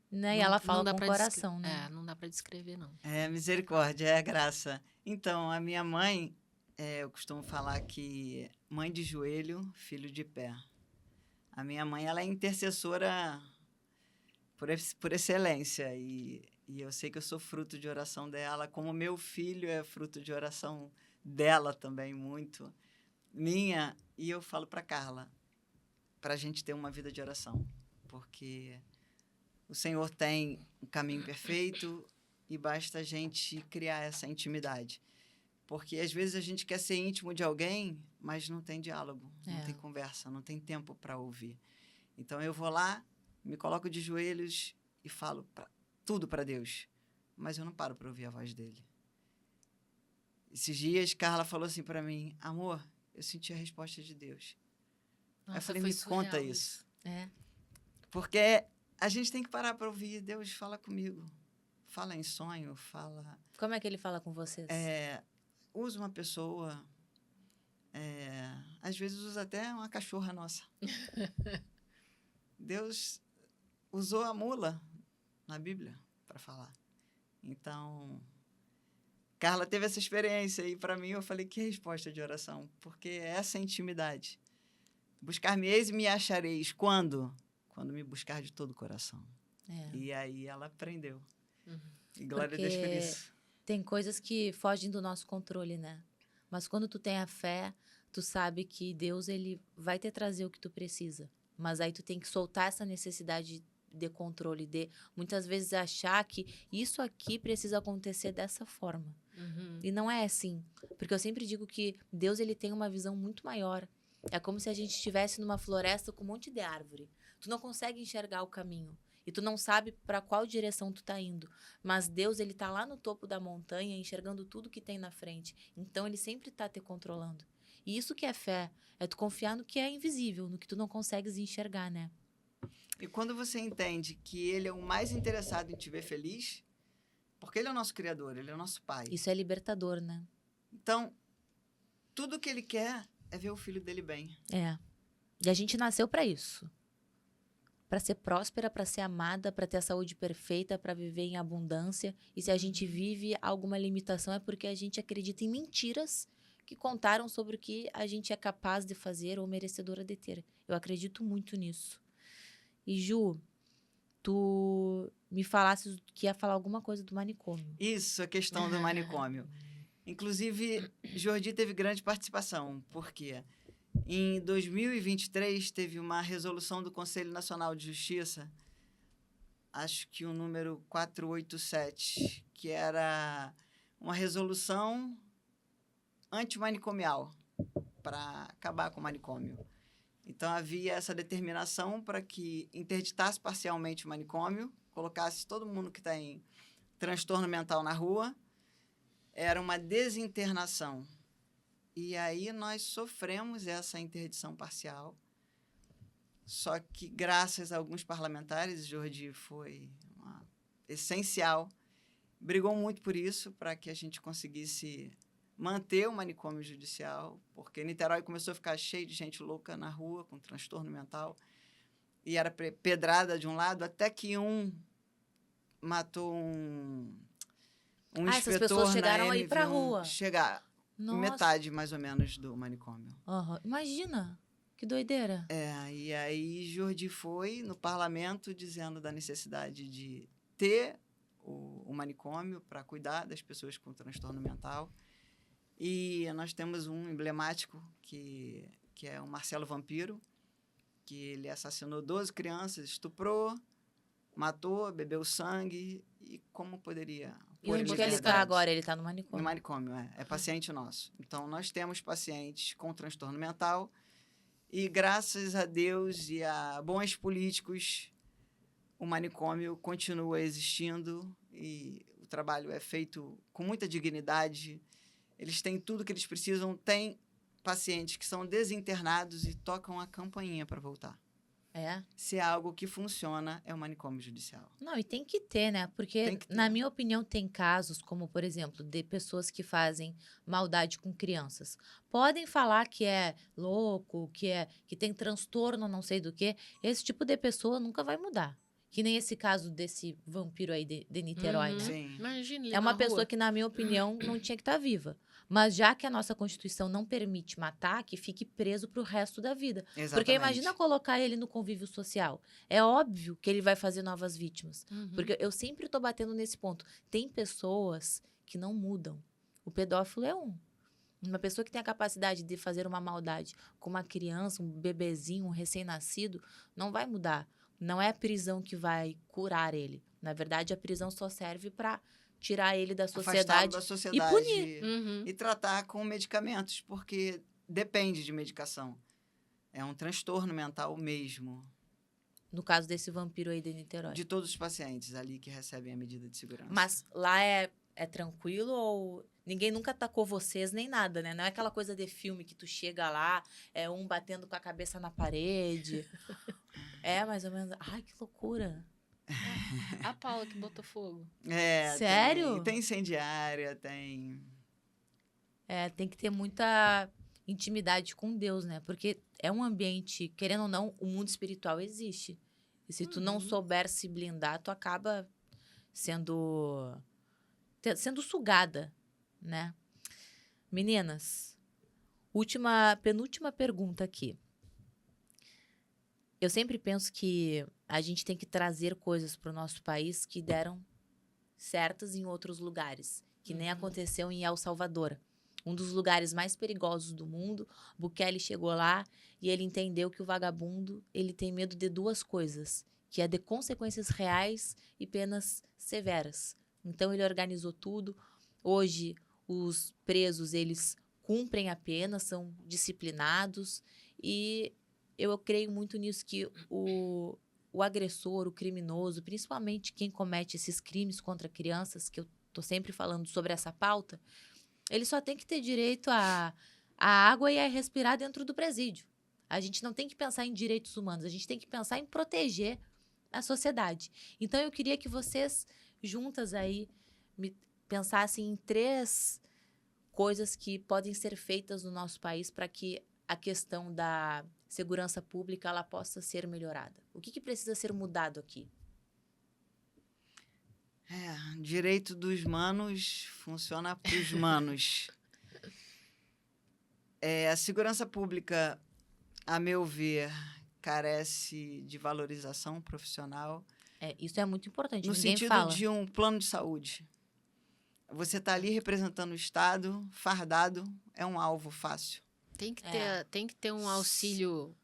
Né? E Não- ela não fala dá com o pra coração, né? É, não dá pra descrever, não. É misericórdia, é graça. Então, a minha mãe, eu costumo falar que mãe de joelho, filho de pé. A minha mãe, ela é intercessora por excelência. E eu sei que eu sou fruto de oração dela, como meu filho é fruto de oração dela também, muito. Minha, e eu falo para Carla, para a gente ter uma vida de oração. Porque o Senhor tem um caminho perfeito e basta a gente criar essa intimidade. Porque às vezes a gente quer ser íntimo de alguém, mas não tem diálogo, não tem conversa, não tem tempo para ouvir. Então eu vou lá, me coloco de joelhos e falo tudo para Deus, mas eu não paro para ouvir a voz dele. Esses dias, Carla falou assim para mim: amor, eu senti a resposta de Deus. Aí eu falei: foi me conta surreal isso. É. Porque a gente tem que parar para ouvir. Deus fala comigo. Fala em sonho, fala... Como é que ele fala com vocês? Usa uma pessoa... às vezes usa até uma cachorra nossa. Deus usou a mula na Bíblia para falar. Então, Carla teve essa experiência e para mim eu falei: que resposta de oração, porque é essa intimidade. Buscar-me-eis e me achareis. Quando? Quando me buscar de todo o coração. E aí ela aprendeu. E glória a Deus por isso. Tem coisas que fogem do nosso controle, né? Mas quando tu tem a fé, tu sabe que Deus, ele vai te trazer o que tu precisa. Mas aí tu tem que soltar essa necessidade de controle, de muitas vezes achar que isso aqui precisa acontecer dessa forma. E não é assim. Porque eu sempre digo que Deus, ele tem uma visão muito maior. É como se a gente estivesse numa floresta com um monte de árvore. Tu não consegue enxergar o caminho. E tu não sabe para qual direção tu tá indo. Mas Deus, ele tá lá no topo da montanha, enxergando tudo que tem na frente. Então, ele sempre tá te controlando. E isso que é fé. É tu confiar no que é invisível, no que tu não consegues enxergar, né? E quando você entende que ele é o mais interessado em te ver feliz, porque ele é o nosso Criador, ele é o nosso Pai. Isso é libertador, né? Então, tudo que ele quer é ver o filho dele bem. É. E a gente nasceu para isso. Para ser próspera, para ser amada, para ter a saúde perfeita, para viver em abundância. E se a gente vive alguma limitação é porque a gente acredita em mentiras que contaram sobre o que a gente é capaz de fazer ou merecedora de ter. Eu acredito muito nisso. E Ju, tu me falasse que ia falar alguma coisa do manicômio. Isso, a questão do manicômio. Inclusive, Jordi teve grande participação, porque em 2023 teve uma resolução do Conselho Nacional de Justiça, acho que o número 487, que era uma resolução antimanicomial para acabar com o manicômio. Então, havia essa determinação para que interditasse parcialmente o manicômio, colocasse todo mundo que está em transtorno mental na rua. Era uma desinternação. E aí nós sofremos essa interdição parcial. Só que, graças a alguns parlamentares, Jordi foi essencial, brigou muito por isso, para que a gente conseguisse manter o manicômio judicial, porque Niterói começou a ficar cheio de gente louca na rua, com transtorno mental, e era pedrada de um lado, até que um matou um essas inspetor pessoas chegaram na aí pra NV1, rua. chegar Nossa. metade, mais ou menos, do manicômio. Imagina, que doideira. E aí Jordi foi no parlamento dizendo da necessidade de ter o manicômio para cuidar das pessoas com transtorno mental. E nós temos um emblemático, que é o Marcelo Vampiro, que ele assassinou 12 crianças, estuprou, matou, bebeu sangue, e como poderia... E onde que ele está agora? Ele está no manicômio? No manicômio, é paciente nosso. Então, nós temos pacientes com transtorno mental e, graças a Deus e a bons políticos, o manicômio continua existindo e o trabalho é feito com muita dignidade. Eles têm tudo que eles precisam. Tem pacientes que são desinternados e tocam a campainha para voltar. É. Se é algo que funciona, é o manicômio judicial. Não, e tem que ter, né? Porque, Tem que ter. na minha opinião, tem casos como, por exemplo, de pessoas que fazem maldade com crianças. Podem falar que é louco, que tem transtorno, não sei do quê. Esse tipo de pessoa nunca vai mudar. Que nem esse caso desse vampiro aí de Niterói, Uhum. né? Sim. Imagina ele É uma na pessoa rua. que, na minha opinião, não tinha que estar viva. Mas já que a nossa Constituição não permite matar, que fique preso pro resto da vida. Exatamente. Porque imagina colocar ele no convívio social. É óbvio que ele vai fazer novas vítimas. Uhum. Porque eu sempre tô batendo nesse ponto. Tem pessoas que não mudam. O pedófilo é um. Uma pessoa que tem a capacidade de fazer uma maldade com uma criança, um bebezinho, um recém-nascido, não vai mudar. Não é a prisão que vai curar ele. Na verdade, a prisão só serve para tirar ele da Afastá-lo sociedade da e sociedade punir. Uhum. e tratar com medicamentos, porque depende de medicação. É um transtorno mental mesmo. No caso desse vampiro aí de Niterói. De todos os pacientes ali que recebem a medida de segurança. Mas lá é tranquilo ou ninguém nunca atacou vocês nem nada, né? Não é aquela coisa de filme que tu chega lá, é um batendo com a cabeça na parede. É mais ou menos. Ai, que loucura. A Paula que botou fogo. Sério? Tem incendiária, tem... Tem que ter muita intimidade com Deus, né? Porque é um ambiente, querendo ou não, o mundo espiritual existe. E se tu não Uhum. souber se blindar, tu acaba sendo sugada, né? Meninas, penúltima pergunta aqui. Eu sempre penso que a gente tem que trazer coisas para o nosso país que deram certas em outros lugares, que nem aconteceu em El Salvador. Um dos lugares mais perigosos do mundo, Bukele chegou lá e ele entendeu que o vagabundo, ele tem medo de duas coisas, que é de consequências reais e penas severas. Então ele organizou tudo. Hoje os presos, eles cumprem a pena, são disciplinados e eu creio muito nisso que o agressor, o criminoso, principalmente quem comete esses crimes contra crianças, que eu tô sempre falando sobre essa pauta, ele só tem que ter direito à água e a respirar dentro do presídio. A gente não tem que pensar em direitos humanos, a gente tem que pensar em proteger a sociedade. Então, eu queria que vocês, juntas aí, pensassem em 3 coisas que podem ser feitas no nosso país para que a questão da segurança pública ela possa ser melhorada. O que precisa ser mudado aqui? Direito dos manos funciona para os manos. A segurança pública, a meu ver, carece de valorização profissional. Isso é muito importante. No Ninguém sentido fala. de um plano de saúde. Você está ali representando o Estado, fardado, é um alvo fácil. Tem que ter um auxílio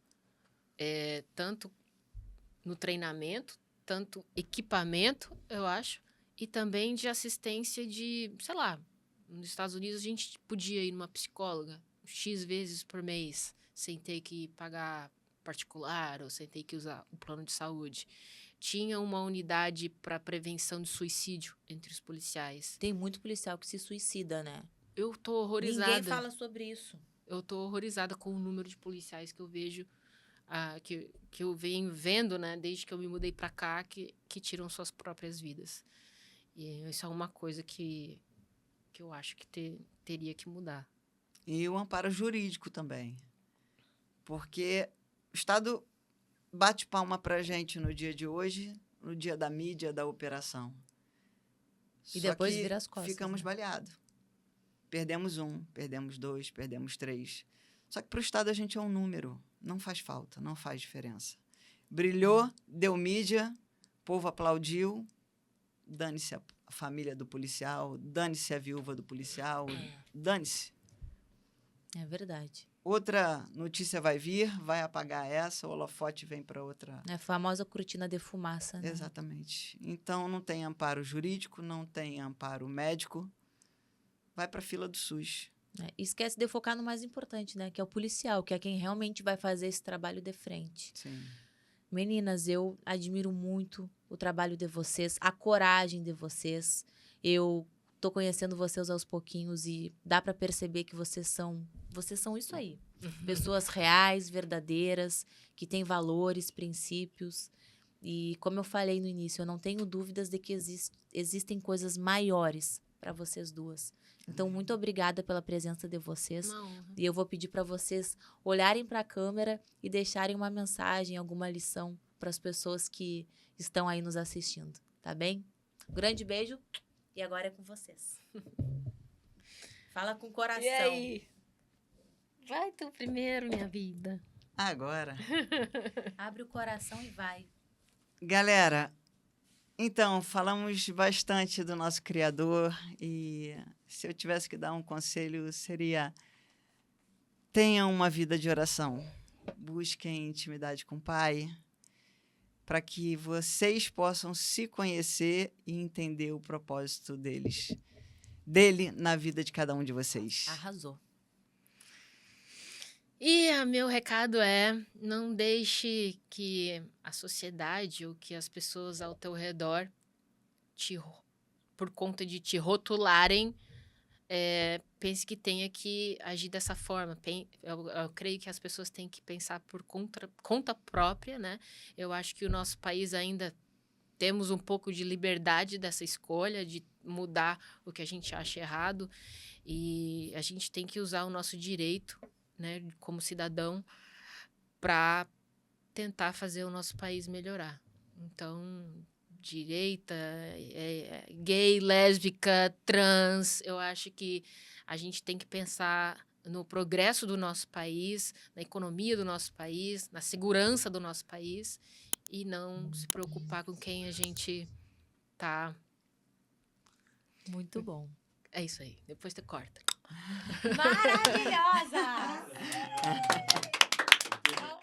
tanto no treinamento, tanto equipamento, eu acho, e também de assistência de, sei lá, nos Estados Unidos a gente podia ir numa psicóloga X vezes por mês, sem ter que pagar particular ou sem ter que usar o plano de saúde. Tinha uma unidade para prevenção de suicídio entre os policiais. Tem muito policial que se suicida, né? Eu tô horrorizada. Ninguém fala sobre isso. Eu tô horrorizada com o número de policiais que eu vejo, que eu venho vendo, né, desde que eu me mudei para cá, que tiram suas próprias vidas. E isso é uma coisa que eu acho que teria que mudar. E o amparo jurídico também. Porque o Estado bate palma para a gente no dia de hoje, no dia da mídia, da operação. E Só depois que vira as costas. ficamos né? baleados. Perdemos 1, perdemos 2, perdemos 3. Só que para o Estado a gente é um número. Não faz falta, não faz diferença. Brilhou, deu mídia, o povo aplaudiu, dane-se a família do policial, dane-se a viúva do policial, dane-se. É verdade. Outra notícia vai vir, vai apagar essa, o holofote vem para outra. É a famosa cortina de fumaça, né? Exatamente. Então, não tem amparo jurídico, não tem amparo médico, vai para a fila do SUS. Esquece de focar no mais importante, né? Que é o policial, que é quem realmente vai fazer esse trabalho de frente. Sim. Meninas, eu admiro muito o trabalho de vocês, a coragem de vocês. Eu tô conhecendo vocês aos pouquinhos e dá para perceber que vocês são isso aí. Pessoas reais, verdadeiras, que têm valores, princípios. E como eu falei no início, eu não tenho dúvidas de que existem coisas maiores para vocês duas. Então, muito obrigada pela presença de vocês. Uma honra. E eu vou pedir para vocês olharem para a câmera e deixarem uma mensagem, alguma lição para as pessoas que estão aí nos assistindo, tá bem? Um grande beijo e agora é com vocês. Fala com o coração. E aí? Vai tu primeiro, minha vida. Agora. Abre o coração e vai. Galera, então, falamos bastante do nosso Criador e se eu tivesse que dar um conselho seria: tenham uma vida de oração. Busquem intimidade com o Pai para que vocês possam se conhecer e entender o propósito dele na vida de cada um de vocês. Arrasou. E meu recado é: não deixe que a sociedade ou que as pessoas ao teu redor, por conta de te rotularem, pense que tenha que agir dessa forma. Eu creio que as pessoas têm que pensar por conta própria, né? Eu acho que o nosso país ainda temos um pouco de liberdade dessa escolha, de mudar o que a gente acha errado. E a gente tem que usar o nosso direito, né, como cidadão, para tentar fazer o nosso país melhorar. Então, direita, gay, lésbica, trans, eu acho que a gente tem que pensar no progresso do nosso país, na economia do nosso país, na segurança do nosso país e não se preocupar com quem a gente tá. Muito bom. É isso aí. Depois tu corta. Maravilhosa!